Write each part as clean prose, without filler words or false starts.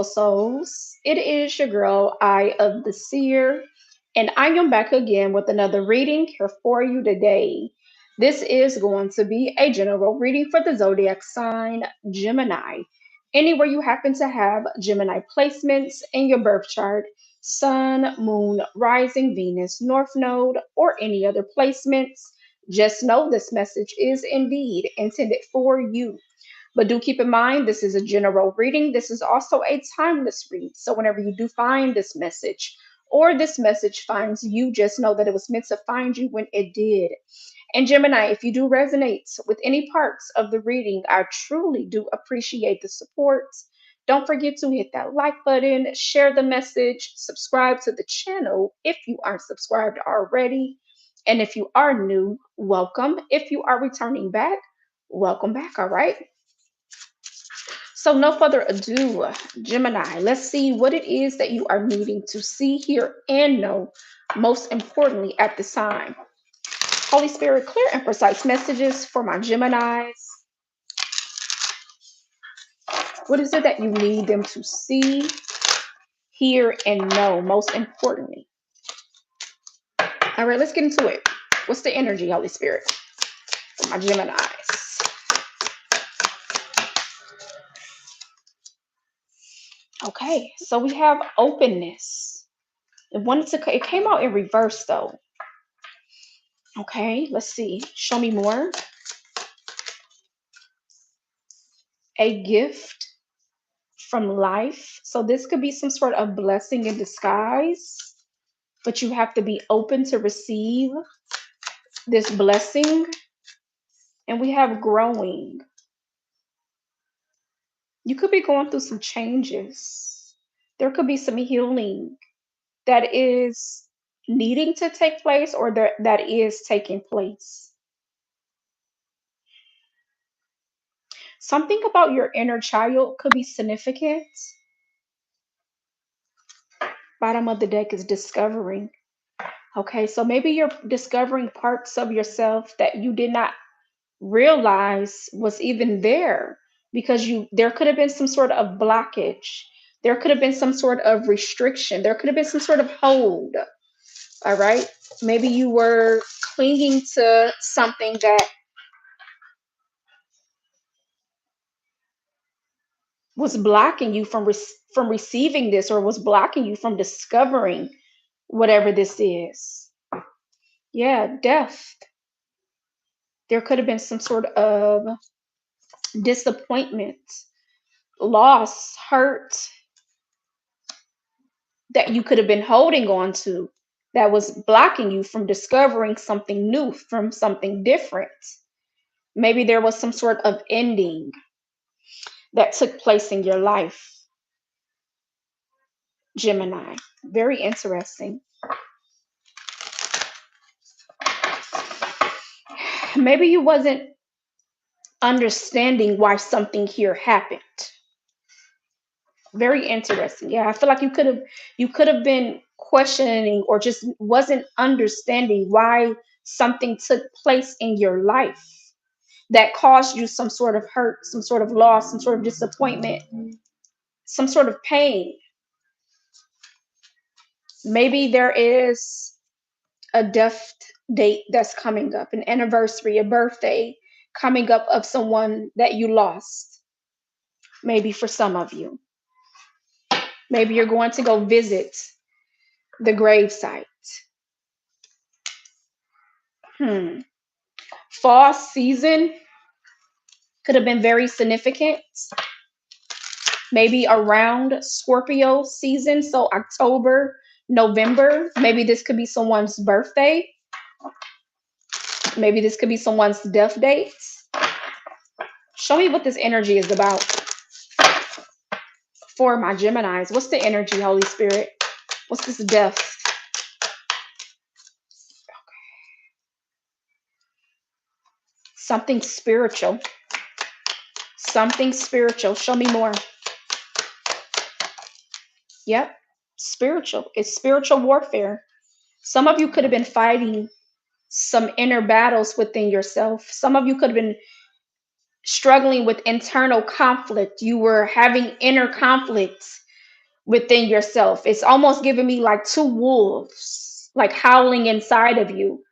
souls. It is your girl, Eye of the Seer, and I am back again with another reading here for you today. This is going to be a general reading for the zodiac sign Gemini. Anywhere you happen to have Gemini placements in your birth chart, Sun, Moon, Rising, Venus, North Node, or any other placements, just know this message is indeed intended for you. But do keep in mind, this is a general reading. This is also a timeless read. So whenever you do find this message or this message finds you, just know that it was meant to find you when it did. And Gemini, if you do resonate with any parts of the reading, I truly do appreciate the support. Don't forget to hit that like button, share the message, subscribe to the channel if you aren't subscribed already. And if you are new, welcome. If you are returning back, welcome back. All right. So, no further ado, Gemini, let's see what it is that you are needing to see, hear, and know, most importantly, at this time. Holy Spirit, clear and precise messages for my Geminis. What is it that you need them to see, hear, and know, most importantly? All right, let's get into it. What's the energy, Holy Spirit, for my Geminis? Okay, so we have openness. It came out in reverse though. Okay, let's see. Show me more. A gift from life. So this could be some sort of blessing in disguise, but you have to be open to receive this blessing. And we have growing. You could be going through some changes. There could be some healing that is needing to take place or that is taking place. Something about your inner child could be significant. Bottom of the deck is discovering. Okay, so maybe you're discovering parts of yourself that you did not realize was even there because there could have been some sort of blockage. There could have been some sort of restriction. There could have been some sort of hold. All right? Maybe you were clinging to something that was blocking you from receiving this or was blocking you from discovering whatever this is. Yeah, death. There could have been some sort of disappointment, loss, hurt that you could have been holding on to that was blocking you from discovering something new, from something different. Maybe there was some sort of ending that took place in your life, Gemini. Very interesting. Maybe you wasn't understanding why something here happened. Very interesting. Yeah, I feel like you could have been questioning or just wasn't understanding why something took place in your life that caused you some sort of hurt, some sort of loss, some sort of disappointment, some sort of pain. Maybe there is a death date that's coming up, an anniversary, a birthday coming up of someone that you lost. Maybe for some of you. Maybe you're going to go visit the gravesite. Hmm. Fall season could have been very significant. Maybe around Scorpio season, so October, November. Maybe this could be someone's birthday. Maybe this could be someone's death date. Show me what this energy is about for my Geminis. What's the energy, Holy Spirit? What's this death? Something spiritual. Something spiritual. Show me more. Yep. Spiritual. It's spiritual warfare. Some of you could have been fighting some inner battles within yourself. Some of you could have been struggling with internal conflict. You were having inner conflict within yourself. It's almost giving me like two wolves, like howling inside of you.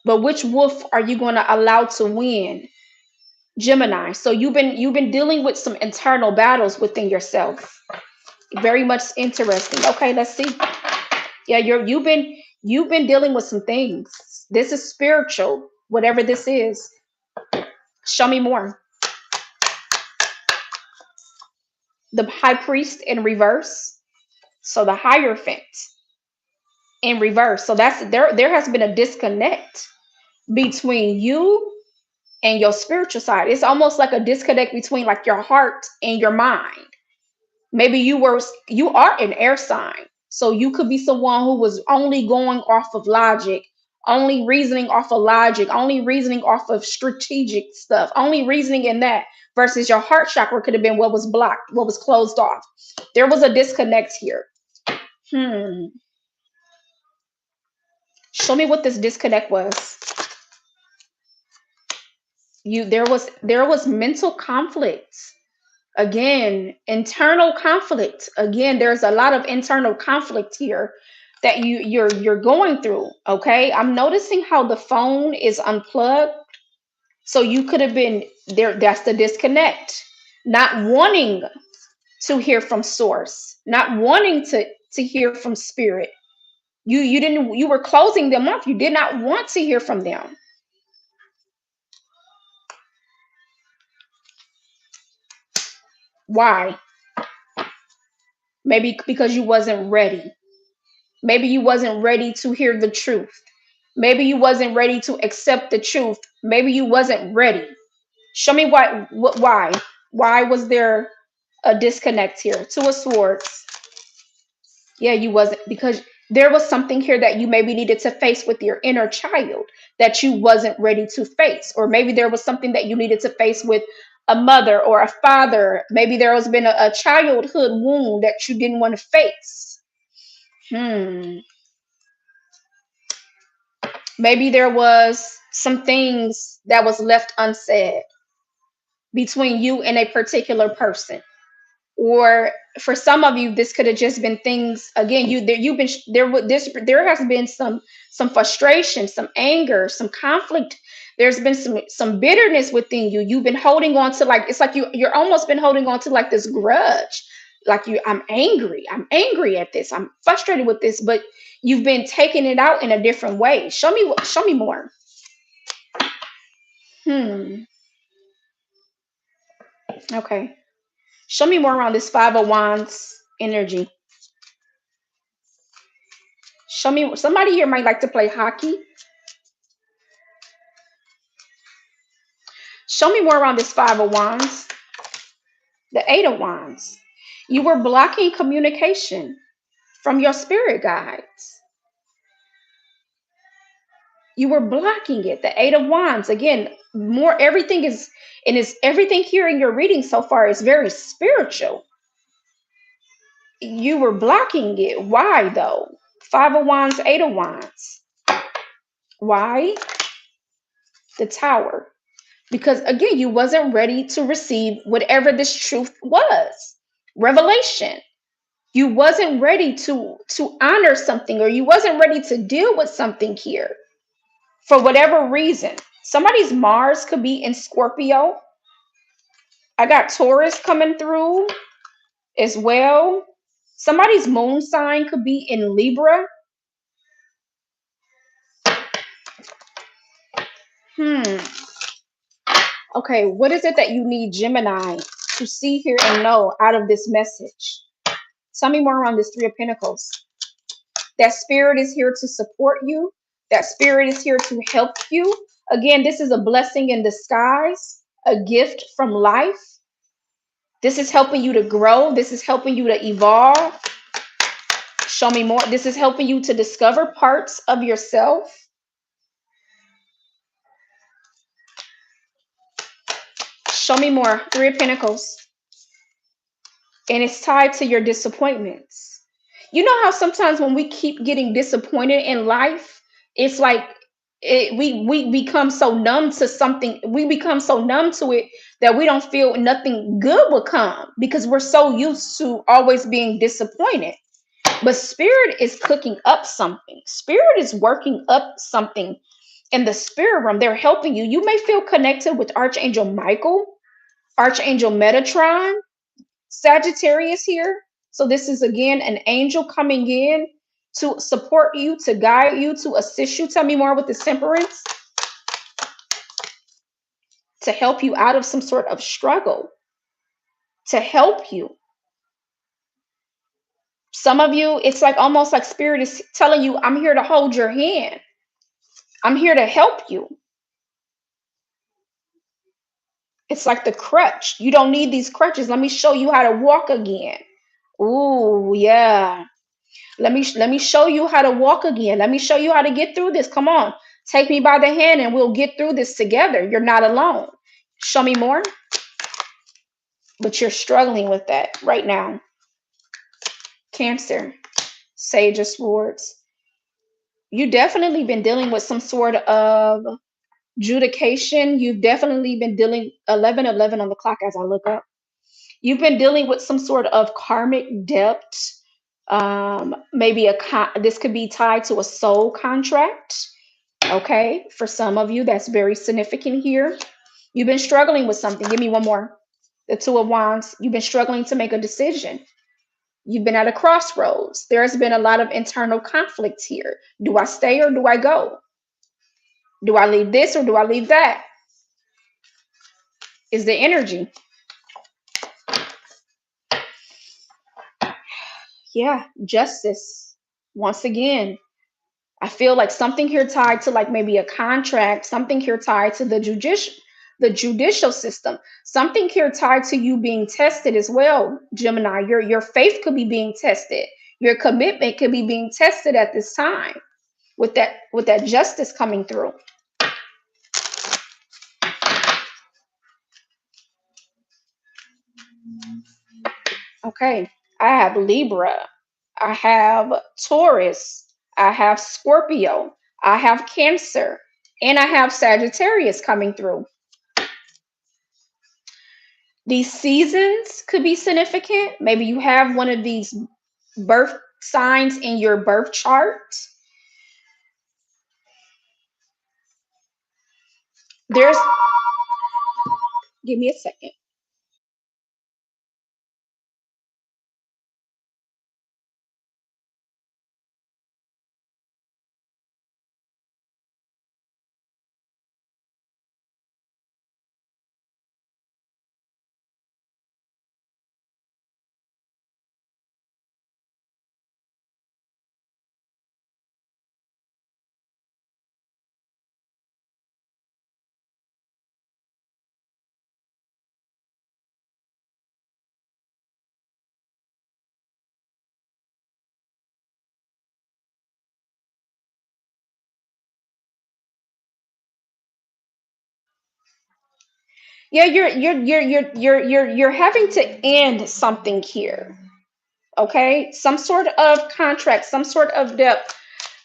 But which wolf are you going to allow to win? Gemini. So you've been dealing with some internal battles within yourself. Very much interesting. Okay, let's see. Yeah, you've been dealing with some things. This is spiritual, whatever this is. Show me more. The high priest in reverse. So the hierophant in reverse. So that's there has been a disconnect between you and your spiritual side. It's almost like a disconnect between like your heart and your mind. Maybe you are an air sign. So you could be someone who was only going off of logic, only reasoning off of logic, only reasoning off of strategic stuff, only reasoning in that versus your heart chakra could have been what was blocked, what was closed off. There was a disconnect here. Hmm. Show me what this disconnect was. There was mental conflict. Again, internal conflict. Again, there's a lot of internal conflict here that you're going through. Okay, I'm noticing how the phone is unplugged. So you could have been there. That's the disconnect. Not wanting to hear from source, not wanting to hear from spirit. You were closing them off. You did not want to hear from them. Why? Maybe because you wasn't ready. Maybe you wasn't ready to hear the truth. Maybe you wasn't ready to accept the truth. Maybe you wasn't ready. Show me why. Why? Why was there a disconnect here? Two of Swords. Yeah, you wasn't because there was something here that you maybe needed to face with your inner child that you wasn't ready to face, or maybe there was something that you needed to face with a mother or a father. Maybe there has been a childhood wound that you didn't want to face. Hmm. Maybe there was some things that was left unsaid between you and a particular person. Or for some of you, this could have just been things. Again, you've been there has been some frustration, some anger, some conflict. There's been some bitterness within you. You've been holding on to, like, it's like you're almost been holding on to like this grudge. Like, I'm angry at this, I'm frustrated with this, but you've been taking it out in a different way. Show me more. Hmm. Okay. Show me more around this Five of Wands energy. Show me, somebody here might like to play hockey. Show me more around this Five of Wands, the Eight of Wands. You were blocking communication from your spirit guides. You were blocking it. The Eight of Wands. Again, more everything is, and is everything here in your reading so far is very spiritual. You were blocking it. Why though? Five of Wands, Eight of Wands. Why? The Tower. Because again, you wasn't ready to receive whatever this truth was. Revelation. You wasn't ready to honor something, or you wasn't ready to deal with something here for whatever reason. Somebody's Mars could be in Scorpio. I got Taurus coming through as well. Somebody's moon sign could be in Libra. Hmm. Okay, what is it that you need Gemini to see, hear, and know out of this message? Tell me more around this Three of Pentacles. That spirit is here to support you. That spirit is here to help you. Again, this is a blessing in disguise, a gift from life. This is helping you to grow. This is helping you to evolve. Show me more. This is helping you to discover parts of yourself. Show me more. Three of Pentacles. And it's tied to your disappointments. You know how sometimes when we keep getting disappointed in life, it's like We become so numb to something, we become so numb to it that we don't feel nothing good will come because we're so used to always being disappointed. But spirit is cooking up something. Spirit is working up something in the spirit realm. They're helping you. You may feel connected with Archangel Michael, Archangel Metatron, Sagittarius here. So this is again an angel coming in to support you, to guide you, to assist you. Tell me more with the temperance, to help you out of some sort of struggle, to help you. Some of you, it's like almost like spirit is telling you, I'm here to hold your hand. I'm here to help you. It's like the crutch. You don't need these crutches. Let me show you how to walk again. Ooh, yeah. Let me show you how to walk again. Let me show you how to get through this. Come on. Take me by the hand and we'll get through this together. You're not alone. Show me more. But you're struggling with that right now. Cancer, Sage of Swords. You definitely been dealing with some sort of judication. You've definitely been dealing 11:11 on the clock as I look up. You've been dealing with some sort of karmic debt. Maybe this could be tied to a soul contract. Okay, for some of you, that's very significant here. You've been struggling with something. Give me one more. The Two of Wands. You've been struggling to make a decision. You've been at a crossroads. There has been a lot of internal conflict here. Do I stay or do I go? Do I leave this or do I leave that? Is the energy. Yeah, justice. Once again, I feel like something here tied to like maybe a contract, something here tied to the judicial system, something here tied to you being tested as well, Gemini. Your faith could be being tested. Your commitment could be being tested at this time with that justice coming through. Okay. I have Libra. I have Taurus. I have Scorpio. I have Cancer. And I have Sagittarius coming through. These seasons could be significant. Maybe you have one of these birth signs in your birth chart. There's, give me a second. Yeah, you're having to end something here. Okay, some sort of contract, some sort of debt.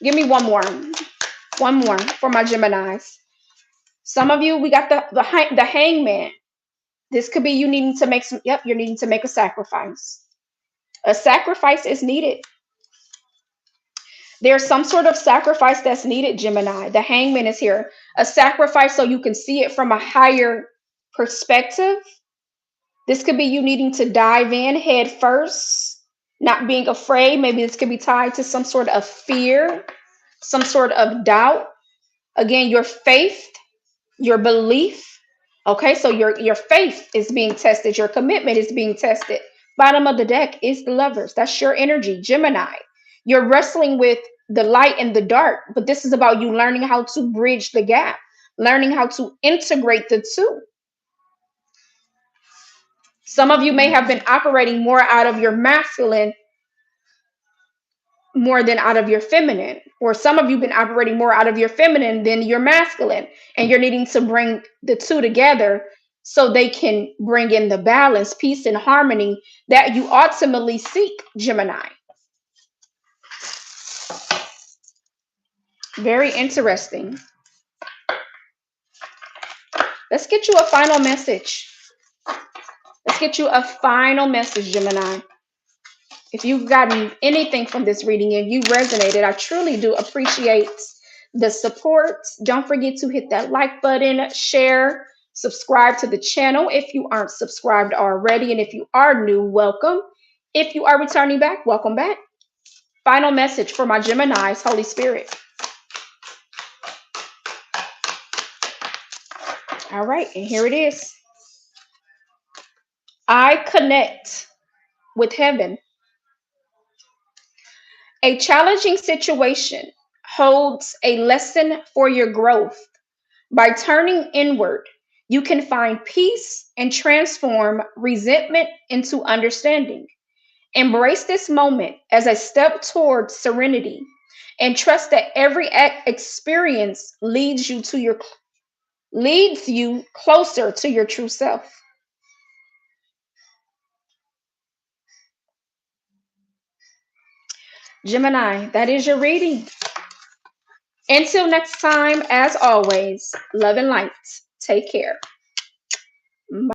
Give me one more for my Geminis. Some of you, we got the hangman. This could be you needing to make some. Yep, you're needing to make a sacrifice. A sacrifice is needed. There's some sort of sacrifice that's needed, Gemini. The hangman is here. A sacrifice so you can see it from a higher perspective. This could be you needing to dive in head first, not being afraid. Maybe this could be tied to some sort of fear, some sort of doubt. Again, your faith, your belief. Okay, so your faith is being tested, your commitment is being tested. Bottom of the deck is the lovers. That's your energy, Gemini. You're wrestling with the light and the dark, but this is about you learning how to bridge the gap, learning how to integrate the two. Some of you may have been operating more out of your masculine more than out of your feminine, or some of you been operating more out of your feminine than your masculine, and you're needing to bring the two together so they can bring in the balance, peace, and harmony that you ultimately seek, Gemini. Very interesting. Let's get you a final message. Let's get you a final message, Gemini. If you've gotten anything from this reading and you resonated, I truly do appreciate the support. Don't forget to hit that like button, share, subscribe to the channel if you aren't subscribed already. And if you are new, welcome. If you are returning back, welcome back. Final message for my Geminis, Holy Spirit. All right, and here it is. I connect with heaven. A challenging situation holds a lesson for your growth. By turning inward, you can find peace and transform resentment into understanding. Embrace this moment as a step towards serenity and trust that every experience leads you closer to your true self. Gemini, that is your reading. Until next time, as always, love and light. Take care.